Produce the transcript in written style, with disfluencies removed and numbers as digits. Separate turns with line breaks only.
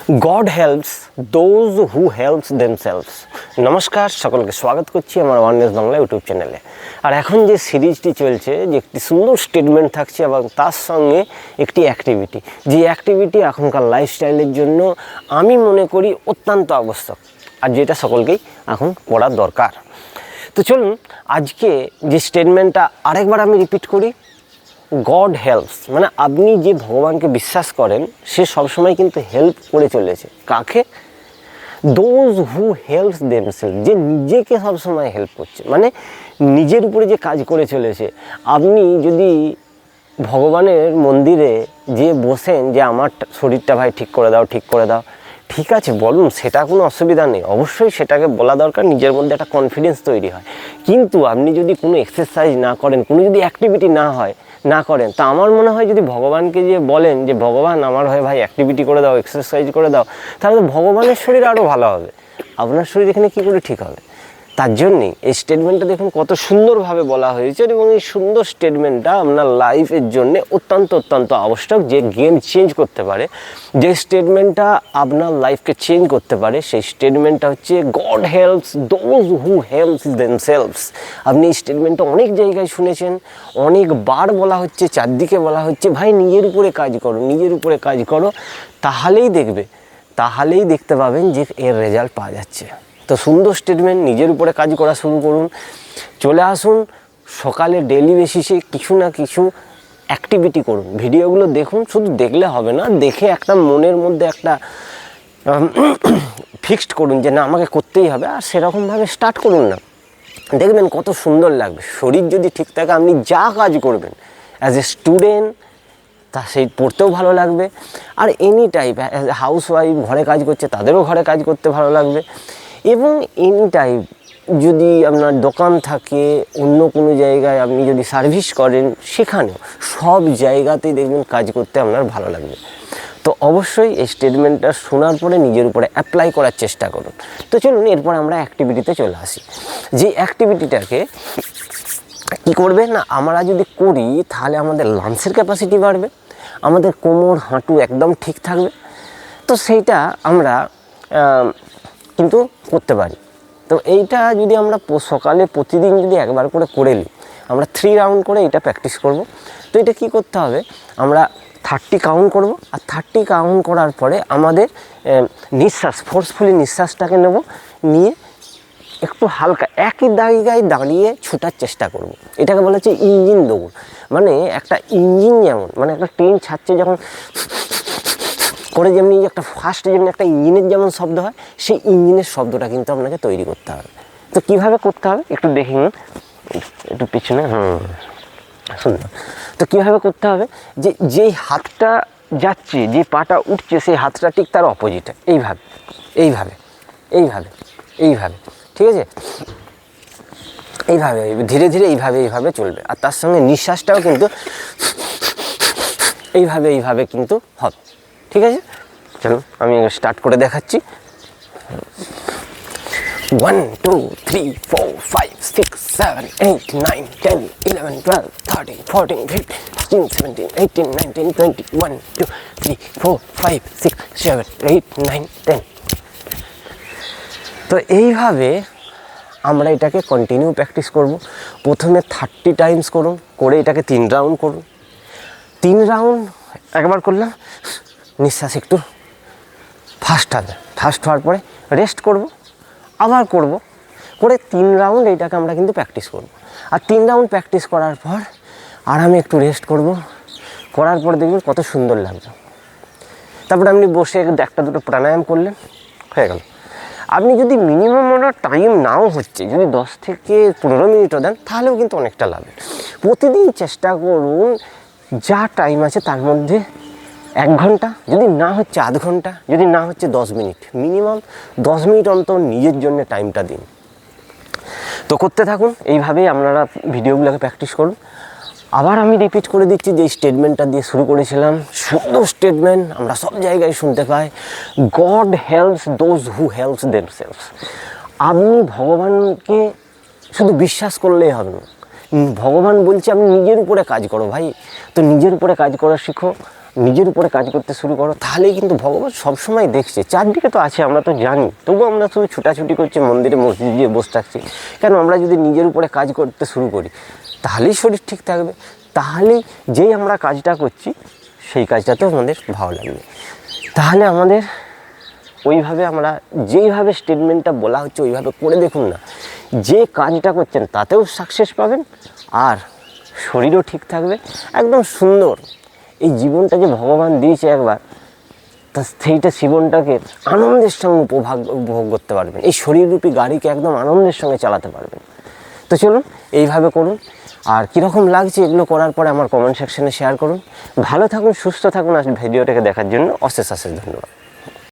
God helps those who helps themselves. নমস্কার, সকলকে স্বাগত করছি আমার ওয়াননেস বাংলা ইউটিউব চ্যানেলে। আর এখন যে সিরিজটি চলছে, যে একটি সুন্দর স্টেটমেন্ট থাকছে এবং তার সঙ্গে একটি অ্যাক্টিভিটি, যে অ্যাক্টিভিটি এখনকার লাইফস্টাইলের জন্য আমি মনে করি অত্যন্ত আবশ্যক, আর যেটা সকলকেই এখন করার দরকার। তো চলুন আজকে যে স্টেটমেন্টটা আরেকবার আমি রিপিট করি। গড হেল্পস মানে আপনি যে ভগবানকে বিশ্বাস করেন সে সবসময় কিন্তু হেল্প করে চলেছে। কাকে? দোজ হু হেল্পস দেমসেলফ, যে নিজেকে সবসময় হেল্প করছে, মানে নিজের উপরে যে কাজ করে চলেছে। আপনি যদি ভগবানের মন্দিরে যে বসেন যে আমার শরীরটা ভাই ঠিক করে দাও, ঠিক করে দাও, ঠিক আছে বলুন, সেটা কোনো অসুবিধা নেই, অবশ্যই সেটাকে বলা দরকার, নিজের মধ্যে একটা কনফিডেন্স তৈরি হয়। কিন্তু আপনি যদি কোনো এক্সারসাইজ না করেন, কোনো যদি অ্যাক্টিভিটি না করেন, তা আমার মনে হয় যদি ভগবানকে যে বলেন যে ভগবান আমার হয়ে ভাই অ্যাক্টিভিটি করে দাও, এক্সারসাইজ করে দাও, তাহলে তো ভগবানের শরীর আরও ভালো হবে, আপনার শরীর এখানে কী করে ঠিক হবে? তার জন্যেই এই স্টেটমেন্টটা দেখুন কত সুন্দরভাবে বলা হয়েছে, এবং এই সুন্দর স্টেটমেন্টটা আপনার লাইফের জন্যে অত্যন্ত আবশ্যক, যে গেম চেঞ্জ করতে পারে, যে স্টেটমেন্টটা আপনার লাইফকে চেঞ্জ করতে পারে, সেই স্টেটমেন্টটা হচ্ছে god helps those who helps themselves. আপনি এই স্টেটমেন্টটা অনেক জায়গায় শুনেছেন, অনেকবার বলা হচ্ছে, চারদিকে বলা হচ্ছে ভাই নিজের উপরে কাজ করো, নিজের উপরে কাজ করো, তাহলেই দেখতে পাবেন যে এর রেজাল্ট পাওয়া যাচ্ছে। তো সুন্দর স্টেটমেন্ট, নিজের উপরে কাজ করা শুরু করুন। চলে আসুন সকালে ডেইলি বেসিসে কিছু না কিছু অ্যাক্টিভিটি করুন, ভিডিওগুলো দেখুন, শুধু দেখলে হবে না, দেখে একটা মনের মধ্যে একটা ফিক্সড করুন যে না আমাকে করতেই হবে, আর সেরকমভাবে স্টার্ট করুন না, দেখবেন কত সুন্দর লাগবে। শরীর যদি ঠিক থাকে আপনি যা কাজ করবেন অ্যাজ এ স্টুডেন্ট, তা সেই পড়তেও ভালো লাগবে, আর any type as a housewife ঘরে কাজ করছে তাদেরও ঘরে কাজ করতে ভালো লাগবে, এবং এনি টাইপ যদি আপনার দোকান থাকে, অন্য কোনো জায়গায় আপনি যদি সার্ভিস করেন, সেখানেও সব জায়গাতেই দেখবেন কাজ করতে আপনার ভালো লাগবে। তো অবশ্যই এই স্টেটমেন্টটা শোনার পরে নিজের উপরে অ্যাপ্লাই করার চেষ্টা করুন। তো চলুন এরপর আমরা অ্যাক্টিভিটিতে চলে আসি। যে অ্যাক্টিভিটিটাকে কী করবে না, আমরা যদি করি তাহলে আমাদের লাংসের ক্যাপাসিটি বাড়বে, আমাদের কোমর হাঁটু একদম ঠিক থাকবে। তো সেইটা আমরা কিন্তু করতে পারি। তো এইটা যদি আমরা সকালে প্রতিদিন যদি একবার করে নিই, আমরা 3 রাউন্ড করে এটা প্র্যাকটিস করব। তো এটা কী করতে হবে, আমরা 30 কাউন্ট করব, আর 30 কাউন্ট করার পরে আমাদের নিঃশ্বাস, ফোর্সফুলি নিঃশ্বাসটাকে নেব, নিয়ে একটু হালকা একই জায়গায় দাঁড়িয়ে ছুটার চেষ্টা করব। এটাকে বলা হচ্ছে ইঞ্জিন দৌড়। মানে একটা ইঞ্জিন যেমন, মানে একটা ট্রেন ছাড়ছে যখন করে, যেমনি একটা ফার্স্টে যেমনি একটা ইঞ্জিনের যেমন শব্দ হয়, সেই ইঞ্জিনের শব্দটা কিন্তু আপনাকে তৈরি করতে হবে। তো কীভাবে করতে হবে একটু দেখে নিন, একটু পিছনে, সুন্দর। তো কীভাবে করতে হবে, যে যেই হাতটা যাচ্ছে, যে পাটা উঠছে, সেই হাতটা ঠিক তার অপোজিটে, এইভাবে, ঠিক আছে? এইভাবে ধীরে ধীরে এইভাবে চলবে, আর তার সঙ্গে নিঃশ্বাসটাও কিন্তু এইভাবে কিন্তু হবে, ঠিক আছে? চলুন আমি স্টার্ট করে দেখাচ্ছি। 1 2 3 4 5 6 7 8 9 10 11 12 13 14 15 16 17 18 19 20 1 2 3 4 5 6 7 8 9 10। তো এইভাবে আমরা এটাকে কন্টিনিউ প্র্যাকটিস করব। প্রথমে 30 টাইমস করুন, করে এটাকে 3 রাউন্ড করুন। 3 রাউন্ড একবার করলাম, নিঃশ্বাস একটু ফাস্ট হওয়ার পরে রেস্ট করব, আবার করে 3 রাউন্ড এইটাকে আমরা কিন্তু প্র্যাকটিস করব। আর 3 রাউন্ড প্র্যাকটিস করার পর আরামে একটু রেস্ট করার পর দেখবেন কত সুন্দর লাগবে। তারপরে আপনি বসে একটা দুটো প্রাণায়াম করলেন, হয়ে গেল। আপনি যদি মিনিমাম ওনার টাইম নাও হচ্ছে, যদি 10 থেকে 15 মিনিটও দেন, তাহলেও কিন্তু অনেকটা লাগবে। প্রতিদিন চেষ্টা করুন যা টাইম আছে তার মধ্যে 1 ঘন্টা, যদি না হচ্ছে আধ ঘন্টা, যদি না হচ্ছে 10 মিনিট, মিনিমাম 10 মিনিট অন্তর নিজের জন্য টাইমটা দিন। তো করতে থাকুন, এইভাবেই আপনারা ভিডিওগুলোকে প্র্যাকটিস করুন। আবার আমি রিপিট করে দিচ্ছি, যে স্টেটমেন্টটা দিয়ে শুরু করেছিলাম, সুন্দর স্টেটমেন্ট আমরা সব জায়গায় শুনতে পাই, God helps those who helps themselves. আপনি ভগবানকে শুধু বিশ্বাস করলেই হবে না, ভগবান বলছে আপনি নিজের উপরে কাজ করো ভাই। তো নিজের উপরে কাজ করা শিখো, নিজের উপরে কাজ করতে শুরু করো, তাহলেই কিন্তু ভগবান সবসময় দেখছে। চারদিকে তো আছে, আমরা তো জানি, তবু আমরা শুধু ছুটাছুটি করছি, মন্দিরে মসজিদ দিয়ে বসে থাকছি কেন? আমরা যদি নিজের উপরে কাজ করতে শুরু করি তাহলেই শরীর ঠিক থাকবে, তাহলেই যেই আমরা কাজটা করছি সেই কাজটাতেও আমাদের ভালো লাগবে। তাহলে আমাদের ওইভাবে আমরা যেইভাবে স্টেটমেন্টটা বলা হচ্ছে ওইভাবে করে দেখুন না, যে কাজটা করছেন তাতেও সাকসেস পাবেন আর শরীরও ঠিক থাকবে, একদম সুন্দর। এই জীবনটা যে ভগবান দিয়েছে একবার, তা সেইটা জীবনটাকে আনন্দের সঙ্গে উপভোগ করতে পারবেন, এই শরীররূপী গাড়িকে একদম আনন্দের সঙ্গে চালাতে পারবেন। তো চলুন এইভাবে করুন, আর কীরকম লাগছে এগুলো করার পরে আমার কমেন্ট সেকশনে শেয়ার করুন। ভালো থাকুন, সুস্থ থাকুন, আর ভিডিওটাকে দেখার জন্য অশেষ অশেষ ধন্যবাদ।